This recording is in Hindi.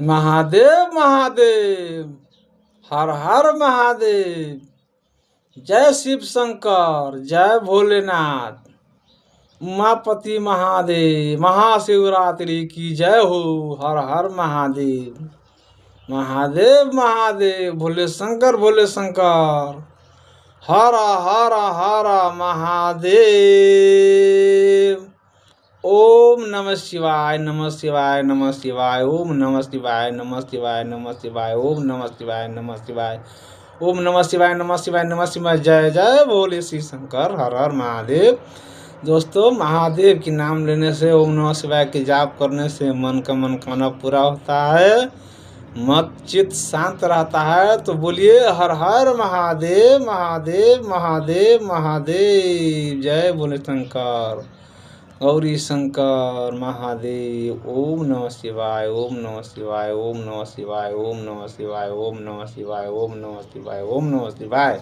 महादेव महादेव, हर हर महादेव। जय शिव शंकर, जय भोलेनाथ। उमापति महादेव, महाशिवरात्रि की जय हो। हर हर महादेव। महादेव महादेव, भोले शंकर भोले शंकर। हर हर हर महादेव। ओम नमः शिवाय, नमः शिवाय, नमः शिवाय। ओम नमः शिवाय, नमः शिवाय, नमः शिवाय। ओम नमः शिवाय, नमः शिवाय। ओम नमः शिवाय, नमः शिवाय, नमः शिवाय। जय जय भोले श्री शंकर, हर हर महादेव। दोस्तों, महादेव के नाम लेने से, ओम नमः शिवाय के जाप करने से मन का मनोकामना पूरा होता है, मत चित्त शांत रहता है। तो बोलिए हर हर महादेव, महादेव महादेव महादेव। जय भोले शंकर, गौरी शंकर महादेव। ओम नमः शिवाय, ओम नमः शिवाय, ओम नमः शिवाय, ओम नमः शिवाय, ओम नमः शिवाय, ओम नमः शिवाय, ओम नमः शिवाय।